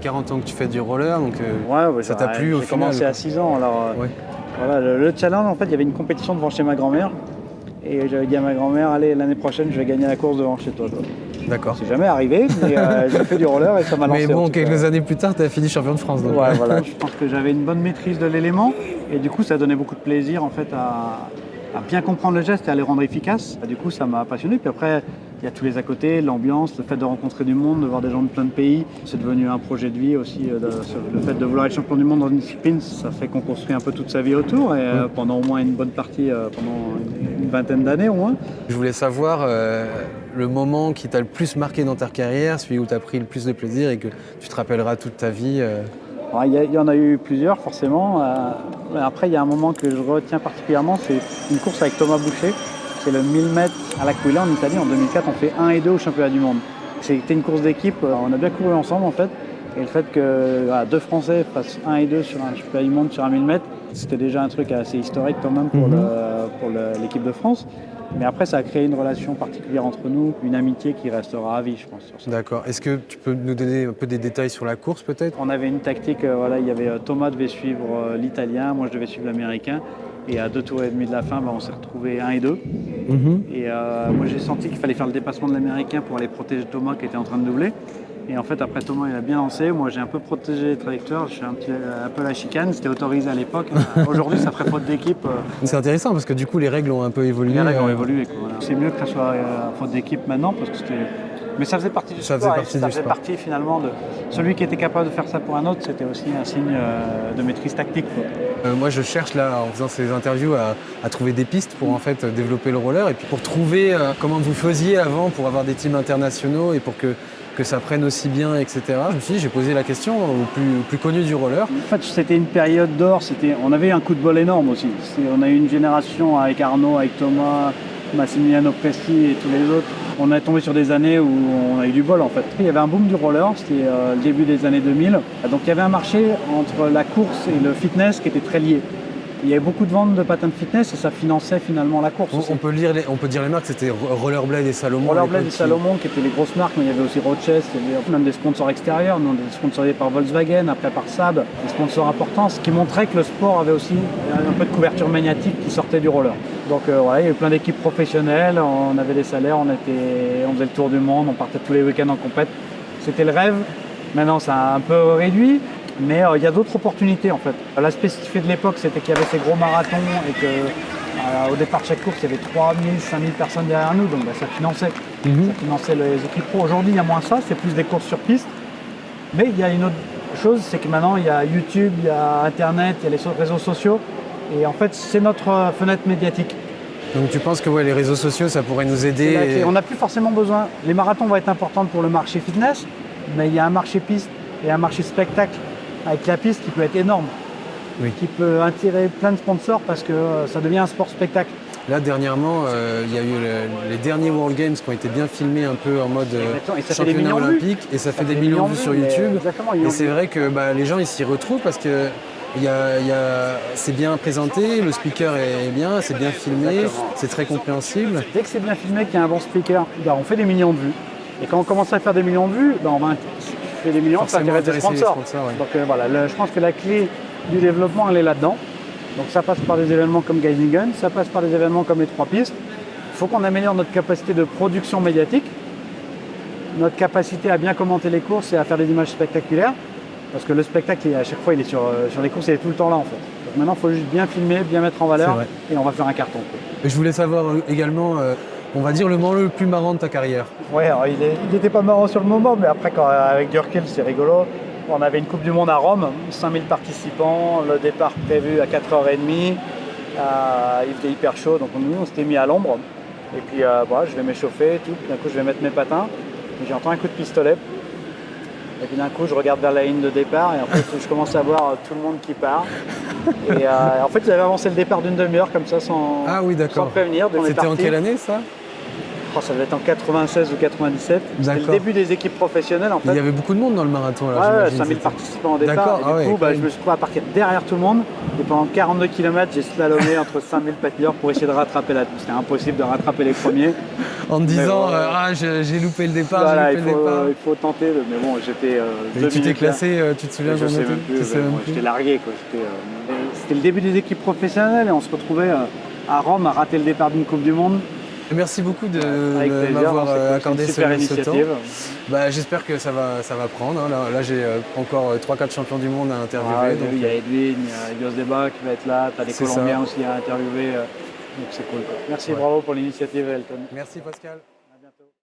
40 ans que tu fais du roller, donc ça t'a plu au final. J'ai commencé à 6 ans. Alors, voilà, le challenge, en fait, il y avait une compétition devant chez ma grand-mère. Et j'avais dit à ma grand-mère, allez, l'année prochaine, je vais gagner la course devant chez toi. D'accord. C'est jamais arrivé, mais j'ai fait du roller et ça m'a lancé. Mais bon, quelques années plus tard, tu as fini champion de France. Donc. Ouais, voilà. Je pense que j'avais une bonne maîtrise de l'élément. Et du coup, ça donnait beaucoup de plaisir, en fait, à bien comprendre le geste et à le rendre efficace. Du coup, ça m'a passionné. Puis après, il y a tous les à côté, l'ambiance, le fait de rencontrer du monde, de voir des gens de plein de pays. C'est devenu un projet de vie aussi. Le fait de vouloir être champion du monde dans une discipline, ça fait qu'on construit un peu toute sa vie autour. Et pendant au moins une bonne partie, pendant une vingtaine d'années au moins. Je voulais savoir le moment qui t'a le plus marqué dans ta carrière, celui où tu as pris le plus de plaisir et que tu te rappelleras toute ta vie. Il y en a eu plusieurs forcément. Après, il y a un moment que je retiens particulièrement, c'est une course avec Thomas Boucher. C'est le 1000 mètres à l'Aquila en Italie en 2004. On fait 1 et 2 au championnat du monde. C'était une course d'équipe. On a bien couru ensemble en fait. Et le fait que deux Français fassent 1 et 2 sur un championnat du monde sur un 1000 mètres, c'était déjà un truc assez historique quand même pour l'équipe de France. Mais après, ça a créé une relation particulière entre nous, une amitié qui restera à vie, je pense. Sur ça. D'accord. Est-ce que tu peux nous donner un peu des détails sur la course, peut-être ? On avait une tactique, il y avait Thomas devait suivre l'Italien, moi je devais suivre l'Américain. Et à 2 tours et demi de la fin, on s'est retrouvés 1 et 2. Et moi j'ai senti qu'il fallait faire le dépassement de l'Américain pour aller protéger Thomas qui était en train de doubler. Et en fait, après Thomas, il a bien lancé. Moi, j'ai un peu protégé les trajectoires. Je suis un peu la chicane. C'était autorisé à l'époque. Aujourd'hui, ça ferait faute d'équipe. C'est intéressant parce que du coup, les règles ont un peu évolué. Les règles ont évolué. Voilà. C'est mieux que ça soit faute d'équipe maintenant parce que c'était. Mais ça faisait partie du sport. Ça faisait partie finalement de celui qui était capable de faire ça pour un autre. C'était aussi un signe de maîtrise tactique. Moi, je cherche là, en faisant ces interviews, à trouver des pistes pour en fait développer le roller et puis pour trouver comment vous faisiez avant pour avoir des teams internationaux et pour que ça prenne aussi bien, etc. Je me suis dit, j'ai posé la question au plus connu du roller. En fait, c'était une période d'or. On avait un coup de bol énorme aussi. On a eu une génération avec Arnaud, avec Thomas, Massimiliano Presti et tous les autres. On est tombé sur des années où on a eu du bol en fait. Il y avait un boom du roller, c'était le début des années 2000. Donc il y avait un marché entre la course et le fitness qui était très lié. Il y avait beaucoup de ventes de patins de fitness et ça finançait finalement la course. On peut dire les marques, c'était Rollerblade et Salomon. Rollerblade et Salomon qui étaient les grosses marques, mais il y avait aussi Rochester, il y avait même des sponsors extérieurs, nous on était sponsorisés par Volkswagen, après par Saab, des sponsors importants, ce qui montrait que le sport avait aussi un peu de couverture médiatique qui sortait du roller. Donc voilà, il y avait plein d'équipes professionnelles, on avait des salaires, on faisait le tour du monde, on partait tous les week-ends en compète. C'était le rêve. Maintenant ça a un peu réduit. Mais il y a d'autres opportunités en fait. La spécificité de l'époque, c'était qu'il y avait ces gros marathons et qu'au départ de chaque course, il y avait 3000, 5000 personnes derrière nous, donc ça finançait. Ça finançait les équipes pro. Aujourd'hui, il y a moins ça, c'est plus des courses sur piste. Mais il y a une autre chose, c'est que maintenant, il y a YouTube, il y a Internet, il y a les réseaux sociaux. Et en fait, c'est notre fenêtre médiatique. Donc tu penses que les réseaux sociaux, ça pourrait nous aider On n'a plus forcément besoin. Les marathons vont être importants pour le marché fitness, mais il y a un marché piste et un marché spectacle avec la piste qui peut être énorme, qui peut attirer plein de sponsors parce que ça devient un sport spectacle. Là, dernièrement, il y a eu les derniers World Games qui ont été bien filmés un peu en mode championnat olympique et ça fait des millions de vues sur YouTube. Et c'est vrai que les gens ils s'y retrouvent parce que c'est bien présenté, le speaker est bien, c'est bien filmé, c'est très compréhensible. Dès que c'est bien filmé, qu'il y a un bon speaker, on fait des millions de vues. Et quand on commence à faire des millions de vues, on va fait des millions, ça intéresse des sponsors. Donc voilà, je pense que la clé du développement, elle est là-dedans. Donc ça passe par des événements comme Geisingen, ça passe par des événements comme les 3 pistes. Il faut qu'on améliore notre capacité de production médiatique, notre capacité à bien commenter les courses et à faire des images spectaculaires. Parce que le spectacle, à chaque fois, il est sur les courses, il est tout le temps là en fait. Donc maintenant, il faut juste bien filmer, bien mettre en valeur et on va faire un carton. Et je voulais savoir également... on va dire le moment le plus marrant de ta carrière. Ouais, alors il n'était pas marrant sur le moment, mais après, avec du recul, c'est rigolo. On avait une Coupe du Monde à Rome, 5000 participants, le départ prévu à 4h30. Il faisait hyper chaud, donc nous, on s'était mis à l'ombre. Et puis, je vais m'échauffer et tout. D'un coup, je vais mettre mes patins. Et j'entends un coup de pistolet. Et puis d'un coup, je regarde vers la ligne de départ et en fait, je commence à voir tout le monde qui part. Et en fait, ils avaient avancé le départ d'une demi-heure comme ça sans prévenir. C'était en quelle année ça ? crois que ça devait être en 96 ou 97. C'était le début des équipes professionnelles en fait. Il y avait beaucoup de monde dans le marathon là. Ouais, 5000 participants au départ. Et du coup, je me suis trouvé à partir derrière tout le monde. Et pendant 42 km, j'ai slalomé entre 5000 pédaleurs pour essayer de rattraper la. C'était impossible de rattraper les premiers. En me disant, j'ai loupé le départ, voilà, il faut tenter. Mais bon, j'étais. Et tu t'es classé, tu te souviens? Je sais même plus. J'étais largué quoi. C'était le début des équipes professionnelles et on se retrouvait à Rome à rater le départ d'une Coupe du Monde. Merci beaucoup de m'avoir accordé ce temps. J'espère que ça va prendre. Là j'ai encore 3-4 champions du monde à interviewer. Il y a Edwin, il y a Jos Deba qui va être là, tu as des Colombiens aussi à interviewer. Donc c'est cool. Merci, bravo pour l'initiative Elton. Merci Pascal.